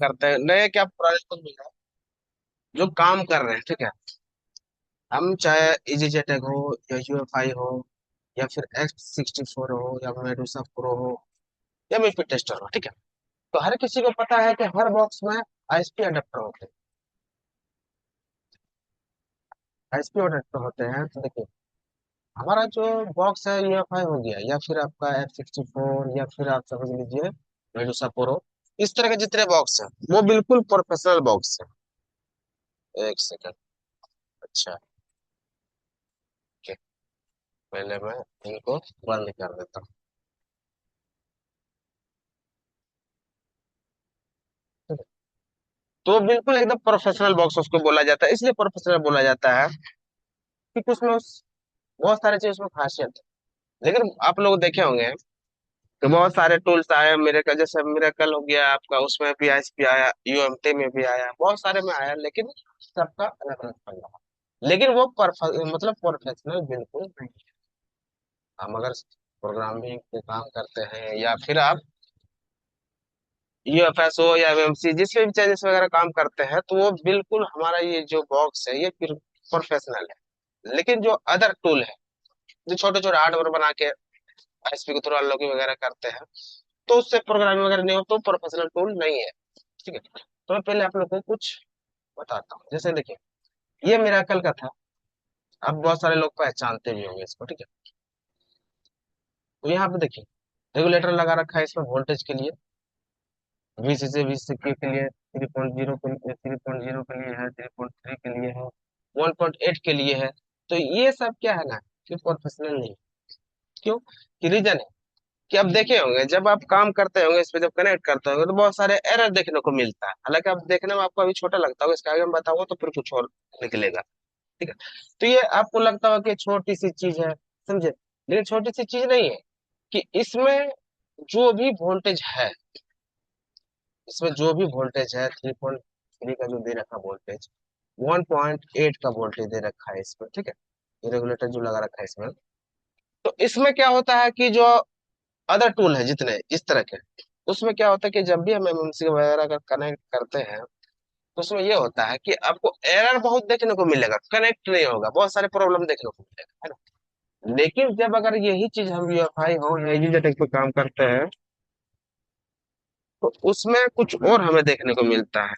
करते हैं, नए क्या प्रोजेक्ट को मिल रहा है जो काम कर रहे हैं, ठीक है। हम चाहे EasyJet हो या UEFI हो या फिर X64 हो या मेडुसा प्रो हो या MIFI टेस्टर हो, ठीक है। तो हर किसी को पता है कि हर बॉक्स में ISP अडेप्टर होते हैं। ISP अडेप्टर होते हैं, तो देखिए हमारा जो बॉक्स है UEFI हो गया या फिर आपका F64 या फिर आप समझ लीजिए मेडुसा प्रो, इस तरह के जितने बॉक्स हैं वो बिल्कुल प्रोफेशनल बॉक्स है। एक सेकंड। अच्छा, ठीक, पहले मैं इनको बंद कर देता हूँ, ठीक है। तो बिल्कुल एकदम प्रोफेशनल बॉक्स उसको बोला जाता है, इसलिए प्रोफेशनल बोला जाता है कि उसमें बहुत सारे चीज उसमें खासियत है। लेकिन आप लोग देखे होंगे कि बहुत सारे टूल्स आए, मेरे का जैसे मिरेकल हो गया आपका, उसमें भी ISP आया, UMT में भी आया, बहुत सारे में आया, लेकिन सबका अलग अलग फंडा है। लेकिन वो मतलब प्रोफेशनल बिल्कुल नहीं है। हम अगर प्रोग्रामिंग के काम करते हैं या फिर आप UFS हो या MMC जिस भी चेंजेस वगैरह काम करते हैं, तो वो बिल्कुल हमारा ये जो बॉक्स है ये प्रोफेशनल है। लेकिन जो अदर टूल है जो छोटे छोटे हार्डवेयर बना के ISP के थ्रू अनलॉकिंग वगैरह करते हैं, तो उससे प्रोग्रामिंग वगैरह नहीं हो, तो प्रोफेशनल टूल नहीं है, ठीक है। तो मैं पहले आप लोग को कुछ बताता हूँ, जैसे देखिए ये मिराकल का था। अब बहुत सारे लोग पहचानते भी होंगे इसको, ठीक है। तो यहाँ पे देखिए रेगुलेटर लगा रखा है इसमें वोल्टेज के लिए, VCC VCC के लिए, 3.0 के लिए, 3.0 के लिए है, 3.3 के लिए है, 1.8 के लिए है। तो ये सब क्या है ना कि प्रोफेशनल नहीं। क्यों? कि रीजन है कि अब देखे होंगे जब आप काम करते होंगे इस पे, जब कनेक्ट करते होंगे तो बहुत सारे एरर देखने को मिलता है। हालांकि अब देखने में आपको अभी छोटा लगता होगा, इसके आगे मैं बताऊंगा तो फिर कुछ और निकलेगा, ठीक है। तो ये आपको लगता होगा कि छोटी सी चीज है, समझे, लेकिन छोटी सी चीज नहीं है। कि जो भी वोल्टेज है इसमें जो भी वोल्टेज है 3.3 का जो दे रखा वोल्टेज, 1.8 का वोल्टेज दे रखा है इसमें, ठीक है। ये रेगुलेटर जो लगा रखा है इसमें, तो इसमें क्या होता है कि जो अदर टूल है जितने इस तरह के, उसमें क्या होता है कि जब भी हम MMC वगैरह का कनेक्ट करते हैं, तो उसमें ये होता है कि आपको एरर बहुत देखने को मिलेगा, कनेक्ट नहीं होगा, बहुत सारे प्रॉब्लम देखने को मिलेगा, है ना। लेकिन जब अगर यही चीज हम UEFI हो या EasyJet पे काम करते हैं, तो उसमें कुछ और हमें देखने को मिलता है।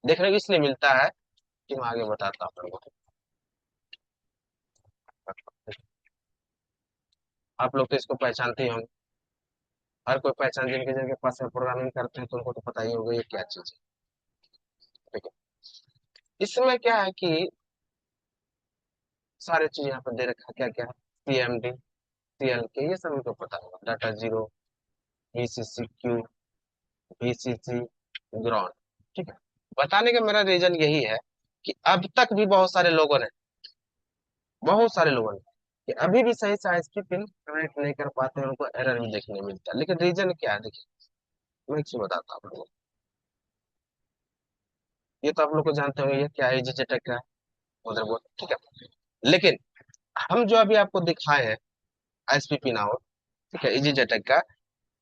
देखने को इसलिए मिलता है कि मैं आगे बताता हूँ आपको। आप लोग तो इसको पहचानते ही होंगे, हर कोई पहचान, जिनके जिनके पास प्रोग्रामिंग करते हैं तो उनको तो पता ही होगा ये क्या चीज है, ठीक है। इसमें क्या है कि सारे चीज यहाँ पर दे रखा है, क्या क्या है, CMD CLK ये सब उनको पता होगा, data zero, VCC VCC ground, ठीक है। बताने का मेरा रीजन यही है कि अब तक भी बहुत सारे लोगों ने कि अभी भी सही से ISP पिन कनेक्ट नहीं कर पाते हैं, उनको एरर भी देखने मिलता है। लेकिन रीजन क्या है, देखिए मैं एक चीज बताता हूँ आप लोगों को। ये तो आप लोग को जानते होंगे ये क्या है, EasyJet क्या है, मदरबोर्ड, ठीक है। लेकिन हम जो अभी आपको दिखाए हैं ISP पिन आउट, ठीक है, EasyJet का,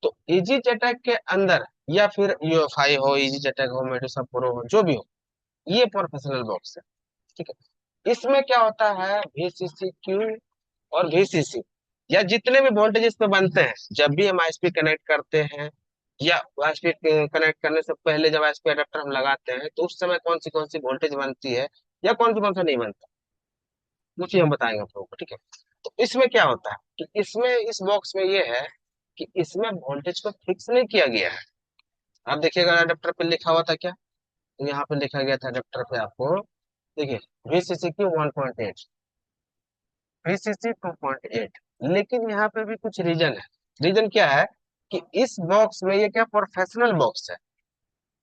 तो EasyJet के अंदर या फिर UEFI हो, EasyJet हो, मेडुसा प्रो हो, जो भी हो, ये प्रोफेशनल बॉक्स है, ठीक है। इसमें क्या होता है, VCCQ और VCC या जितने भी वोल्टेज पे बनते हैं, जब भी हम ISP कनेक्ट करते हैं या ISP कनेक्ट करने से पहले जब ISP अडेप्टर हम लगाते हैं, तो उस समय कौन सी वोल्टेज बनती है या कौन सा नहीं बनता, वो चीज हम बताएंगे आप लोगों को, ठीक है। तो इसमें क्या होता है कि इसमें इस बॉक्स में ये है कि इसमें वोल्टेज को फिक्स नहीं किया गया है। आप देखिएगा अडेप्टर पे लिखा हुआ था क्या, तो यहाँ पे लिखा गया था अडेप्टर पे आपको, देखिए VCCQ 1.8, VCC 2.8। लेकिन यहाँ पे भी कुछ रीजन है। रीजन क्या है कि इस बॉक्स में ये क्या प्रोफेशनल बॉक्स है,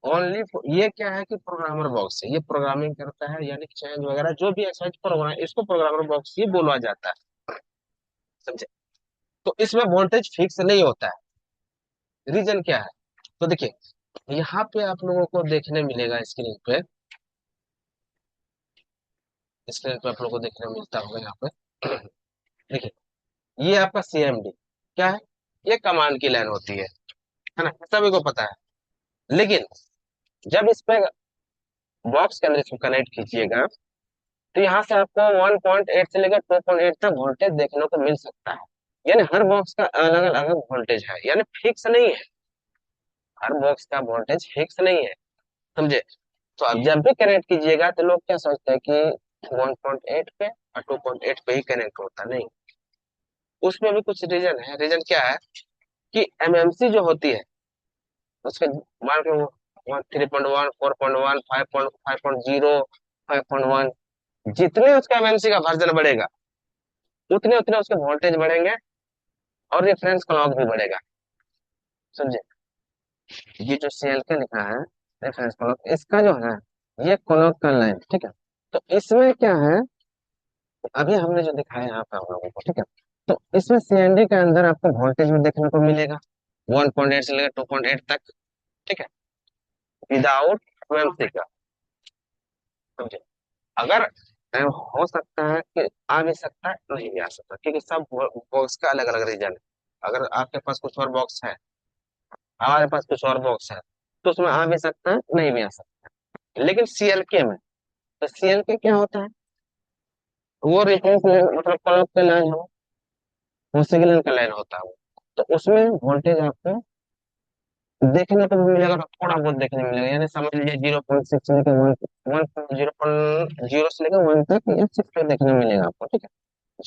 ओनली ये क्या है कि प्रोग्रामर बॉक्स है, ये प्रोग्रामिंग करता है, यानी चेंज वगैरह जो भी एक्सरसाइज प्रोग्राम, इसको प्रोग्रामर बॉक्स ये बोला जाता है, समझे। तो इसमें वोल्टेज फिक्स नहीं होता है। रीजन क्या है, तो देखिए यहाँ पे आप लोगों को देखने मिलेगा स्क्रीन पे, स्क्रीन पे आप लोगों को देखने मिलता होगा यहाँ पे देखिए ये आपका CMD क्या है, ये कमांड की लाइन होती है ना, सभी को पता है। लेकिन जब इस पे बॉक्स के अंदर इसको कनेक्ट कीजिएगा, तो यहाँ से आपको 1.8 से लेकर 2.8 तक वोल्टेज देखने को मिल सकता है। यानी हर बॉक्स का अलग अलग वोल्टेज है, यानी फिक्स नहीं है। हर बॉक्स का वोल्टेज फिक्स नहीं है, समझे। तो अब जब भी कनेक्ट कीजिएगा तो लोग क्या सोचते हैं कि 1.8 पे और 2.8 पे ही कनेक्ट होता, नहीं। उसमें भी कुछ रीजन है। रीजन क्या है कि एमएमसी जो होती है उसके, मान लो 3.1, 4.1, 5.0, 5.1, जितने उसका एमएमसी का वर्जन बढ़ेगा उतने उतने उसके वोल्टेज बढ़ेंगे और रेफरेंस क्लॉक भी बढ़ेगा, समझे। ये जो CLK लिखा है, रेफरेंस क्लॉक, इसका जो है ये क्लॉक का लाइन, ठीक है। तो इसमें क्या है, अभी हमने जो दिखाया यहाँ पे हम लोगों को, ठीक है। तो इसमें CND के अंदर आपको वोल्टेज भी देखने को मिलेगा 1.8 से लेकर 2.8 तक, ठीक है, विदाउट एमएमसी का, समझे। अगर हो सकता है कि आ भी सकता है, नहीं भी आ सकता, क्योंकि सब बॉक्स का अलग अलग रीजन है। अगर आपके पास कुछ और बॉक्स है, हमारे पास कुछ और बॉक्स है, तो उसमें आ भी सकता है, नहीं भी आ सकता। लेकिन CLK में, तो CLK क्या होता है, वो रेफरेंस मतलब क्लॉक के लाइन हो, वो सिग्नल का लाइन होता है वो। तो उसमें वोल्टेज आपको देखने को भी मिलेगा, तो थोड़ा बहुत देखने को मिलेगा। यानी समझ लीजिए 0.6 से लेकर 1.0 से लेकर 1 तक या 6 तक देखने को मिलेगा आपको, ठीक है।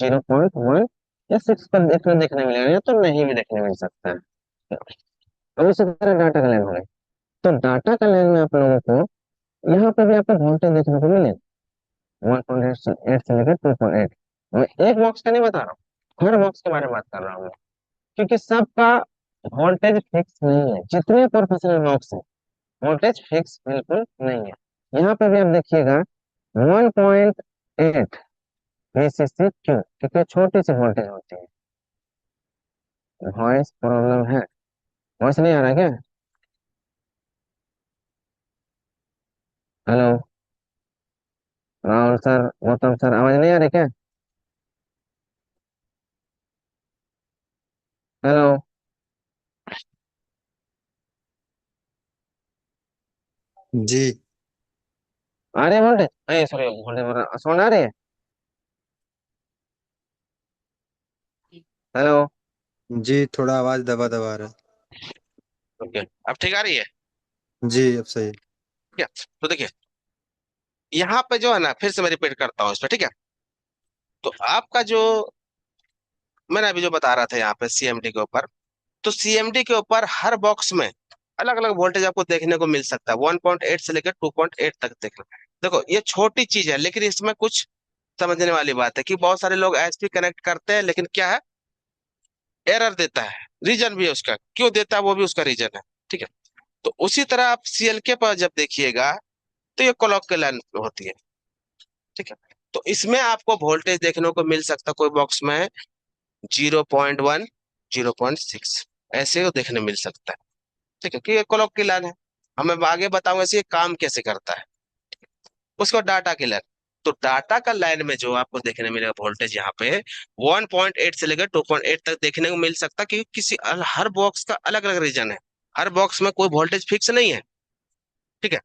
0.1 या 6 पर देखने मिलेगा, या तो नहीं भी देखने मिल सकता है। अब इसी तरह डाटा का लाइन हो गई। तो डाटा का लाइन में आप लोगों को यहाँ पे भी आपको वोल्टेज देखने को मिलेगा 1.8 से लेकर 2.8। मैं एक बॉक्स का नहीं बता रहा हूँ, हर बॉक्स के बारे में बात कर रहा हूँ मैं, क्योंकि सबका वोल्टेज फिक्स नहीं है। जितने प्रोफेशनल बॉक्स है वोल्टेज फिक्स बिल्कुल नहीं है। यहाँ पे भी आप देखिएगा 1.8 VCC, क्यों, क्योंकि छोटी सी वोल्टेज होती है। वॉइस प्रॉब्लम है, वॉइस नहीं आ रहा क्या? Hello Rahul sir, Gautam sir, आवाज नहीं आ रही क्या? हेलो, जी। आ रही है वोल्टेज? अरे सॉरी, वोल्टेज साउंड आ रही है। हेलो। जी, थोड़ा आवाज दबा दबा रहा ओके, अब ठीक आ रही है है। जी, अब सही। क्या? तो देखिए, यहाँ पे जो है ना, फिर से मैं रिपीट करता हूँ इस पे, ठीक है। तो आपका जो, मैंने अभी जो बता रहा था यहाँ पे CMD के ऊपर, तो CMD के ऊपर हर बॉक्स में अलग अलग वोल्टेज आपको देखने को मिल सकता है, 1.8 से लेकर 2.8 तक देखना। देखो ये छोटी चीज है, लेकिन इसमें कुछ समझने वाली बात है कि बहुत सारे लोग ISP कनेक्ट करते हैं, लेकिन क्या है, एरर देता है। रीजन भी है उसका, क्यों देता है वो भी उसका रीजन है, ठीक है। तो उसी तरह आप CLK पर जब देखिएगा, तो ये क्लॉक के लाइन होती है, ठीक है। तो इसमें आपको वोल्टेज देखने को मिल सकता है कोई बॉक्स में 0.1, 0.6, ऐसे वो देखने मिल सकता है, ठीक है, कि ये क्लॉक की लाइन है। हमें आगे बताऊंगा इसे काम कैसे करता है। उसको डाटा की लाइन, तो डाटा का लाइन में जो आपको देखने मिलेगा वोल्टेज यहाँ पे 1.8 से लेकर 2.8 तक देखने को मिल सकता है, क्योंकि हर बॉक्स का अलग अलग रीजन है। हर बॉक्स में कोई वोल्टेज फिक्स नहीं है, ठीक है।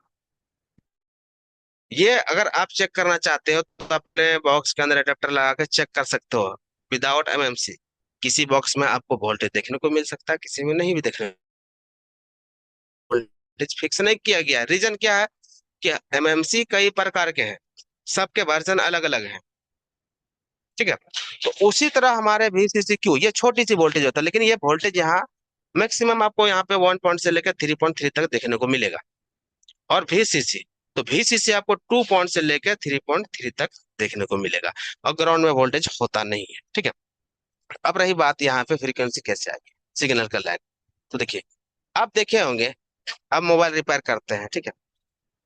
ये अगर आप चेक करना चाहते हो तो अपने बॉक्स के अंदर एडेप्टर लगा के चेक कर सकते हो विदाउट एमएमसी। किसी बॉक्स में आपको वोल्टेज देखने को मिल सकता है, किसी में नहीं भी देखने, वोल्टेज फिक्स नहीं किया गया। रीजन क्या है कि एमएमसी कई प्रकार के हैं, सबके वर्जन अलग अलग हैं, ठीक है। तो उसी तरह हमारे VCCQ, ये छोटी सी वोल्टेज होता है, लेकिन ये वोल्टेज यहाँ मैक्सिमम आपको यहाँ पे 1 पॉइंट से लेकर 3.3 तक देखने को मिलेगा। और VCC, तो VCC आपको 2 पॉइंट से लेकर 3.3 तक देखने को मिलेगा, और ग्राउंड में वोल्टेज होता नहीं है, ठीक है। अब रही बात यहाँ पे फ्रीक्वेंसी कैसे आएगी, सिग्नल का लाइन। तो देखिए, आप देखे होंगे, अब मोबाइल रिपेयर करते हैं, ठीक है।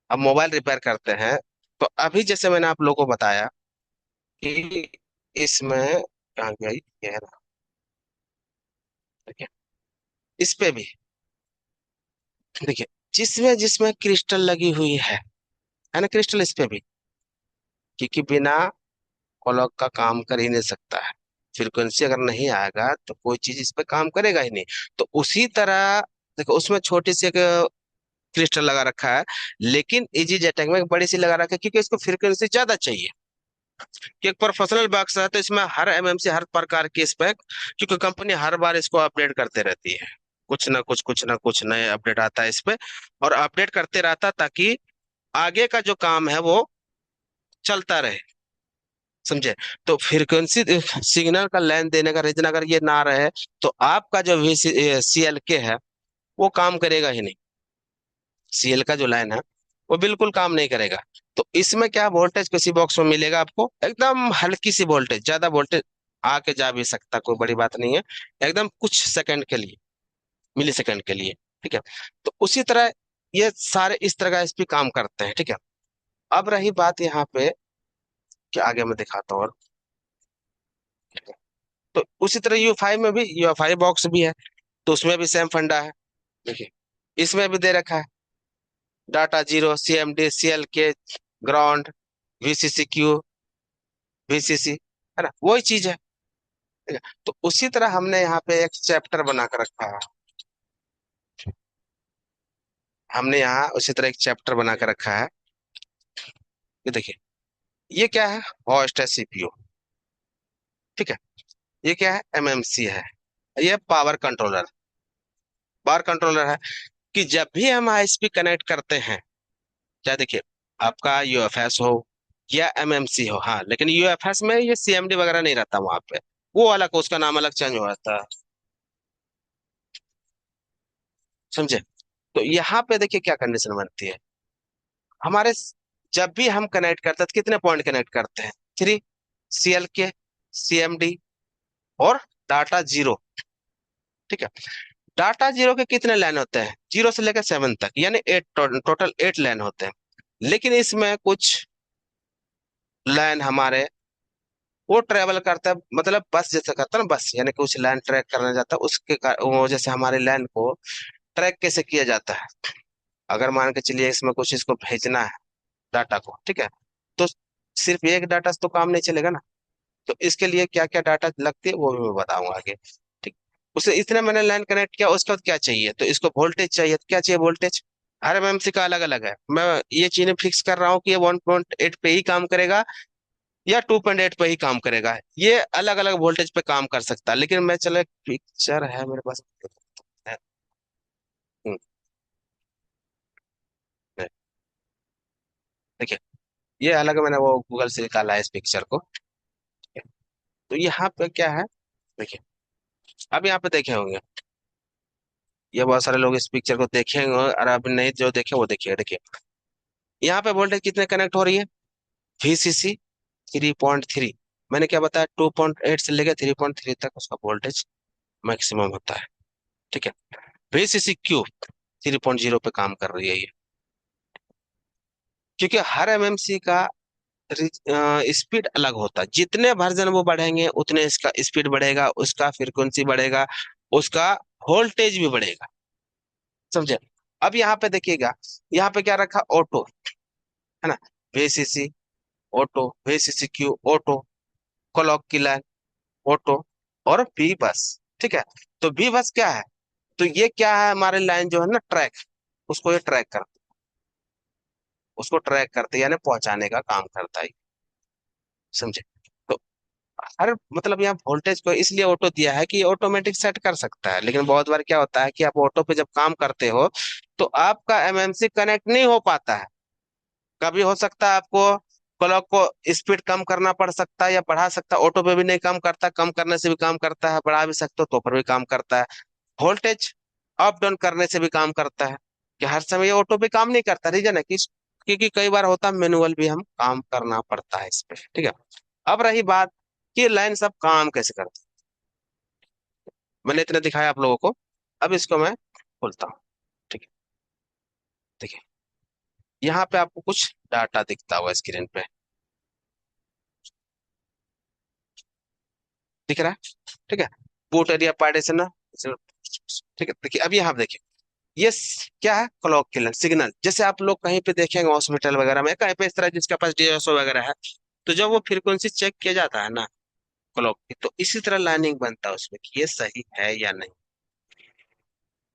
अब मोबाइल रिपेयर करते हैं, तो अभी जैसे मैंने आप लोगों को बताया कि इसमें कहाँ गई, ये है ना, ठीक है। इस पे भी देखिए, जिसमें जिसमें क्रिस्टल लगी हुई है ना, क्रिस्टल इस पे भी, क्योंकि बिना क्लॉक का काम कर ही नहीं सकता है। फ्रीक्वेंसी अगर नहीं आएगा तो कोई चीज इस पे काम करेगा ही नहीं। तो उसी तरह देखो, उसमें छोटी सी एक क्रिस्टल लगा रखा है, लेकिन इजी जेटेक में एक बड़ी सी लगा रखा है क्योंकि इसको फ्रीक्वेंसी ज्यादा चाहिए। कि एक प्रोफेशनल बॉक्स है तो इसमें हर एमएमसी हर प्रकार की स्पेक, क्योंकि कंपनी हर बार इसको अपडेट करते रहती है, कुछ ना नए अपडेट आता है इस पे, और अपडेट करते रहता ताकि आगे का जो काम है वो चलता रहे। समझे? तो फ्रीक्वेंसी सिग्नल का लेंथ देने का रीजन अगर ये ना रहे तो आपका जो वी सी एल के है वो काम करेगा ही नहीं। सीएल का जो लाइन है वो बिल्कुल काम नहीं करेगा। तो इसमें क्या वोल्टेज किसी बॉक्स में मिलेगा आपको, एकदम हल्की सी वोल्टेज, ज्यादा वोल्टेज आके जा भी सकता, कोई बड़ी बात नहीं है, एकदम कुछ सेकंड के लिए, मिली सेकंड के लिए। ठीक है? तो उसी तरह ये सारे इस तरह का एसपी काम करते हैं। ठीक है? अब रही बात यहाँ पे कि आगे मैं दिखाता हूँ और, ठीक है? तो उसी तरह यू फाइव में भी यूएफआई बॉक्स भी है, तो उसमें भी सेम फंडा है। देखिए, इसमें भी दे रखा है डाटा जीरो, सीएमडी, सीएल के, ग्राउंड, वीसीसी क्यू, वीसीसी, है ना, वही चीज है। ठीक है? तो उसी तरह हमने यहाँ पे एक चैप्टर बना कर रखा है, हमने यहाँ उसी तरह एक चैप्टर बना कर रखा है। ये देखिए, ये क्या है, होस्ट है सीपीयू। ठीक है? ये क्या है, एमएमसी है। ये पावर कंट्रोलर है कि जब भी हम आईएसपी कनेक्ट करते हैं, क्या देखिए, आपका यूएफएस हो या एमएमसी हो, हाँ, लेकिन यूएफएस में ये सीएमडी वगैरह नहीं रहता वहां पे, वो अलग, उसका नाम अलग चेंज हो जाता है। समझे? तो यहाँ पे देखिए क्या कंडीशन बनती है हमारे, जब भी हम कनेक्ट करते हैं तो कितने पॉइंट कनेक्ट करते हैं, थ्री, सीएल के, सीएमडी और डाटा जीरो। ठीक है? डाटा जीरो के कितने लाइन होते हैं, जीरो से लेकर सेवन तक, यानी एट, टोटल एट लाइन होते हैं। लेकिन इसमें कुछ लाइन हमारे वो ट्रेवल करता है, मतलब बस जैसे करता है ना, बस यानी कुछ लाइन ट्रैक करना जाता है, वो वजह से हमारे लाइन को ट्रैक कैसे किया जाता है। अगर मान के चलिए इसमें कुछ इसको भेजना है डाटा को, ठीक है, तो सिर्फ एक डाटा से तो काम नहीं चलेगा ना। तो इसके लिए क्या क्या डाटा लगती है वो भी मैं बताऊंगा आगे। ठीक? उसे इतने मैंने लाइन कनेक्ट किया, उसके बाद क्या चाहिए, तो इसको वोल्टेज चाहिए, तो क्या चाहिए, वोल्टेज। हर एमएमसी का अलग अलग है, मैं ये चीजें फिक्स कर रहा हूँ कि ये 1.8 पे ही काम करेगा या 2.8 पे ही काम करेगा, ये अलग अलग वोल्टेज पे काम कर सकता है। लेकिन मैं, चलो एक पिक्चर है मेरे पास, हम्म, देखिए, ये अलग मैंने वो गूगल से निकाला है इस पिक्चर को। तो यहाँ पे क्या है, देखिए, अब यहाँ पे देखे होंगे, ये बहुत सारे लोग इस पिक्चर को देखेंगे, और अब नहीं जो देखे वो देखिए। देखिए, यहाँ पे वोल्टेज कितने कनेक्ट हो रही है, वीसीसी 3.3, मैंने क्या बताया, 2.8 से लेकर 3.3 तक उसका वोल्टेज मैक्सिमम होता है। ठीक है? वीसीसी क्यू 3.0 पे काम कर रही है ये, क्योंकि हर एमएमसी का स्पीड अलग होता है, जितने वर्जन वो बढ़ेंगे उतने इसका स्पीड बढ़ेगा, उसका फ्रीक्वेंसी बढ़ेगा, उसका वोल्टेज भी बढ़ेगा। समझे? अब यहाँ पे देखिएगा, यहाँ पे क्या रखा, ऑटो, है ना, VCC auto, VCC Q auto, clock की लाइन ऑटो, और बी बस। ठीक है? तो बी बस क्या है, तो ये क्या है, हमारे लाइन जो है ना ट्रैक, उसको ये ट्रैक कर, उसको ट्रैक करते यानी पहुंचाने का काम करता है। समझे? तो हर, मतलब यहाँ वोल्टेज को इसलिए ऑटो दिया है कि ऑटोमेटिक सेट कर सकता है, लेकिन बहुत बार क्या होता है कि आप ऑटो पे जब काम करते हो तो आपका एमएमसी कनेक्ट नहीं हो पाता है। कभी हो सकता है आपको क्लॉक को स्पीड कम करना पड़ सकता है या बढ़ा सकता है, ऑटो पे भी नहीं काम करता, कम करने से भी काम करता है, बढ़ा भी सकते हो तो पर भी काम करता है। वोल्टेज अप डाउन करने से भी काम करता है, कि हर समय ये ऑटो पे काम नहीं करता, रीजन है कि क्योंकि कई बार होता है मैनुअल भी हम काम करना पड़ता है इस पे। ठीक है? अब रही बात कि लाइन सब काम कैसे करते हैं, मैंने इतना दिखाया आप लोगों को, अब इसको मैं खोलता हूँ। ठीक है? देखिए, यहाँ पे आपको कुछ डाटा दिखता हुआ स्क्रीन पे, दिख रहा है? ठीक है? बूट एरिया पार्टीशन, ठीक है? देखिए, अब यहाँ देखिए, ये क्या है, क्लॉक किलर सिग्नल, जैसे आप लोग कहीं पे देखेंगे हॉस्पिटल वगैरह में, कहीं पे इस तरह जिसके पास डीएसओ वगैरह है, तो जब वो फ्रीक्वेंसी चेक किया जाता है ना क्लॉक की, तो इसी तरह लाइनिंग बनता है उसमें कि ये सही है या नहीं।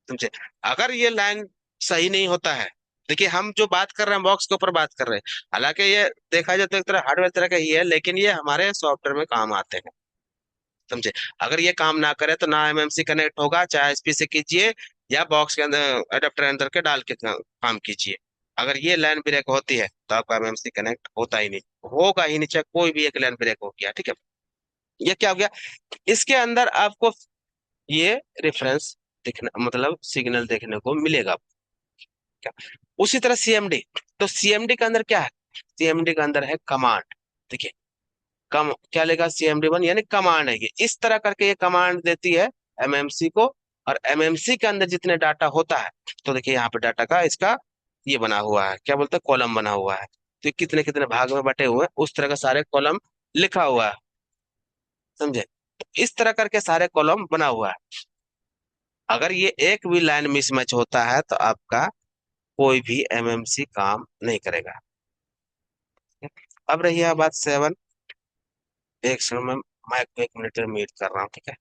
समझे? अगर ये लाइन सही नहीं होता है। देखिए हम जो बात कर रहे हैं बॉक्स के ऊपर बात कर रहे हैं, हालांकि ये देखा जाए तो एक तरह हार्डवेयर तरह का ही है, लेकिन ये हमारे सॉफ्टवेयर में काम आते हैं। समझे? अगर ये काम ना करे तो ना एमएमसी कनेक्ट होगा, चाहे आईएसपी से कीजिए या बॉक्स के अंदर अडेप्टर अंदर के डाल के काम कीजिए। अगर ये लाइन ब्रेक होती है तो आपका एमएमसी कनेक्ट होता ही नहीं, होगा ही नहीं, चाहे कोई भी एक लाइन ब्रेक हो गया। ठीक है, ये क्या हो गया, इसके अंदर आपको ये रेफरेंस दिखना, मतलब सिग्नल देखने को मिलेगा। क्या? उसी तरह सीएमडी, तो सीएमडी के अंदर क्या है, सीएमडी के अंदर है कमांड। देखिए, कम क्या लेगा, CMD1 यानी कमांड है, ये इस तरह करके ये कमांड देती है एमएमसी को। और एमएमसी के अंदर जितने डाटा होता है, तो देखिए यहाँ पे डाटा का इसका ये बना हुआ है, क्या बोलते हैं, कॉलम बना हुआ है। तो ये कितने कितने भाग में बटे हुए हैं, उस तरह का सारे कॉलम लिखा हुआ है। समझे? तो इस तरह करके सारे कॉलम बना हुआ है। अगर ये एक भी लाइन मिसमैच होता है तो आपका कोई भी एमएमसी काम नहीं करेगा। अब रही है बात 7। एक सेकंड में, मैं 1 मिनट में म्यूट कर रहा हूँ, ठीक है।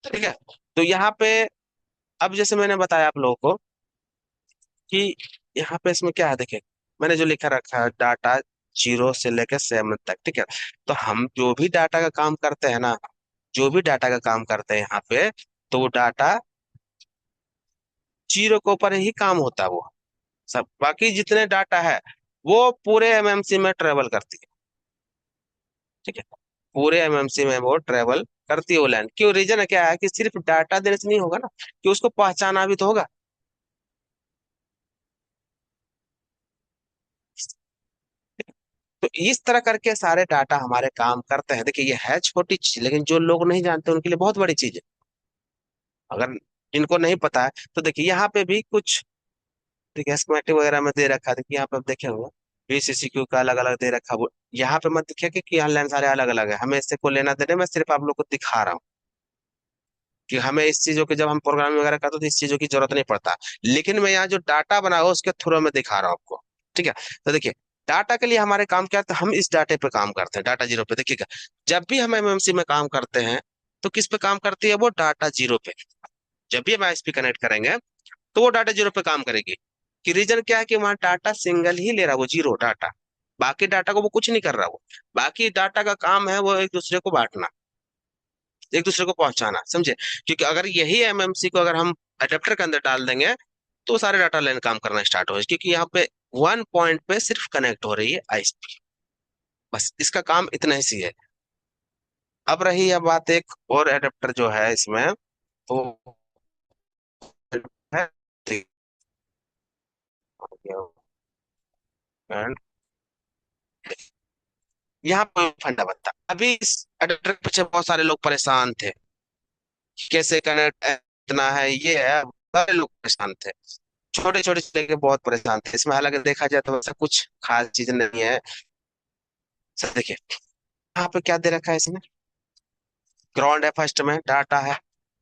ठीक है, तो यहाँ पे अब जैसे मैंने बताया आप लोगों को कि यहाँ पे इसमें क्या है, देखिए मैंने जो लिखा रखा है डाटा 0 से लेकर 7 तक। ठीक है, तो हम जो भी डाटा का काम करते हैं ना, जो भी डाटा का काम करते हैं यहाँ पे, तो वो डाटा 0 के ऊपर ही काम होता है वो सब। बाकी जितने डाटा है वो पूरे एमएमसी में ट्रेवल करती है। ठीक है, पूरे एमएमसी में वो ट्रेवल करती है वो लाइन। क्यों, रीजन क्या है कि सिर्फ डाटा देने से नहीं होगा ना, कि उसको पहचाना भी तो होगा। तो इस तरह करके सारे डाटा हमारे काम करते हैं। देखिए ये है छोटी चीज, लेकिन जो लोग नहीं जानते उनके लिए बहुत बड़ी चीज है। अगर जिनको नहीं पता है तो देखिए यहाँ पे भी कुछ, देखिए स्कीमेटिक वगैरह में दे रखा है। देखिए यहाँ पे आप देखे होंगे VCCQ का अलग अलग दे रखा है। यहाँ पे मत देखिए कि यहाँ लाइन सारे अलग अलग है, हमें इससे कोई लेना देना, मैं सिर्फ आप लोग को दिखा रहा हूँ कि हमें इस चीजों की, जब हम प्रोग्रामिंग वगैरह करते हैं तो इस चीजों की जरूरत नहीं पड़ता। लेकिन मैं यहाँ जो डाटा बना हुआ उसके थ्रू में दिखा रहा हूँ आपको। ठीक है, तो देखिए डाटा के लिए हमारे काम क्या है, हम इस डाटे पे काम करते हैं, डाटा 0 पे। देखिएगा, जब भी हम एमएमसी में काम करते हैं तो किस पे काम करती है वो, डाटा 0 पे। जब भी हम आईएसपी कनेक्ट करेंगे तो वो डाटा 0 पे काम करेगी। कि रीजन क्या है कि वहां डाटा सिंगल ही ले रहा है, वो 0 डाटा, बाकी डाटा को वो कुछ नहीं कर रहा। वो बाकी डाटा का काम है वो एक दूसरे को बांटना, एक दूसरे को पहुंचाना। समझे? क्योंकि अगर यही एमएमसी को अगर हम अडेप्टर के अंदर डाल देंगे तो सारे डाटा लाइन काम करना स्टार्ट हो जाए, क्योंकि यहाँ पे वन पॉइंट पे सिर्फ कनेक्ट हो रही है आईएसपी। बस इसका काम इतना ही सी है। अब रही है बात एक और अडेप्टर जो है इसमें, तो है, यहाँ पर फंडा बनता। अभी इस अडेप्टर के पीछे बहुत सारे लोग परेशान थे कि कैसे कनेक्ट इतना है, ये है, सारे लोग परेशान थे, छोटे छोटे से लेके बहुत परेशान थे इसमें। हालांकि देखा जाए तो वैसा कुछ खास चीज नहीं है। सर देखिए यहाँ पे क्या दे रखा है इसमें, ग्राउंड है, फर्स्ट में डाटा है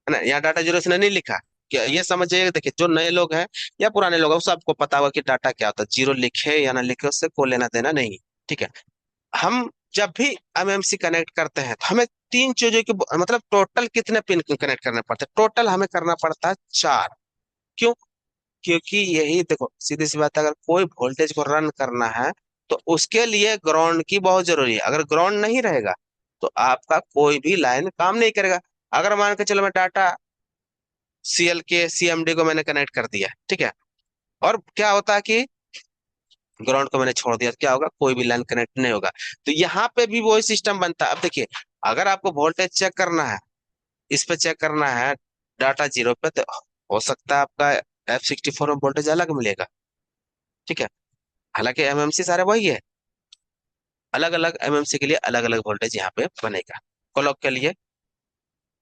ना। यहाँ डाटा 0 इसने नहीं लिखा। क्या ये समझिए, देखिए जो नए लोग हैं या पुराने लोग हैं उसे आपको पता होगा कि डाटा क्या होता है, 0 लिखे या ना लिखे उससे कोई लेना देना नहीं। ठीक है, हम जब भी एमएमसी कनेक्ट करते हैं तो हमें तीन चीजों की, मतलब टोटल कितने पिन कनेक्ट करने पड़ते हैं, टोटल हमें करना पड़ता है 4। क्यों? क्योंकि यही देखो सीधी सी बात है, अगर कोई वोल्टेज को रन करना है तो उसके लिए ग्राउंड की बहुत जरूरी है। अगर ग्राउंड नहीं रहेगा तो आपका कोई भी लाइन काम नहीं करेगा। अगर मान के चलो मैं डाटा CL के CMD को मैंने कनेक्ट कर दिया, ठीक है, और क्या होता है कि ग्राउंड को मैंने छोड़ दिया, तो क्या होगा, कोई भी लाइन कनेक्ट नहीं होगा। तो यहाँ पे भी वही सिस्टम बनता है। अब देखिए, अगर आपको वोल्टेज चेक करना है, इस पे चेक करना है डाटा 0 पे, तो हो सकता है आपका F64 में वोल्टेज अलग मिलेगा। ठीक है, हालांकि एमएमसी सारे वही है, अलग अलग एमएमसी के लिए अलग अलग वोल्टेज यहाँ पे बनेगा। क्लॉक के लिए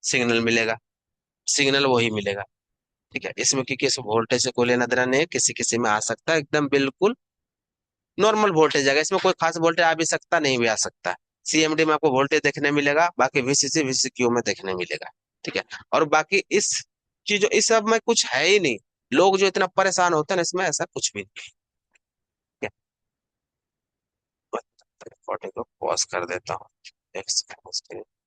सिग्नल मिलेगा, सिग्नल वही मिलेगा। ठीक है, इसमें क्योंकि इस वोल्टेज से कोई लेना देना नहीं है, किसी किसी में आ सकता है एकदम बिल्कुल नॉर्मल वोल्टेज आएगा, इसमें कोई खास वोल्टेज आ भी सकता, नहीं भी आ सकता। CMD में आपको वोल्टेज देखने मिलेगा, बाकी VCC VCQ में देखने मिलेगा। ठीक है, और बाकी इस चीजों, इस सब में कुछ है ही नहीं। लोग जो इतना परेशान होते हैं ना, इसमें ऐसा कुछ भी नहीं है। रिकॉर्डिंग को पॉज कर देता हूँ, एक सेकंड उसके लिए।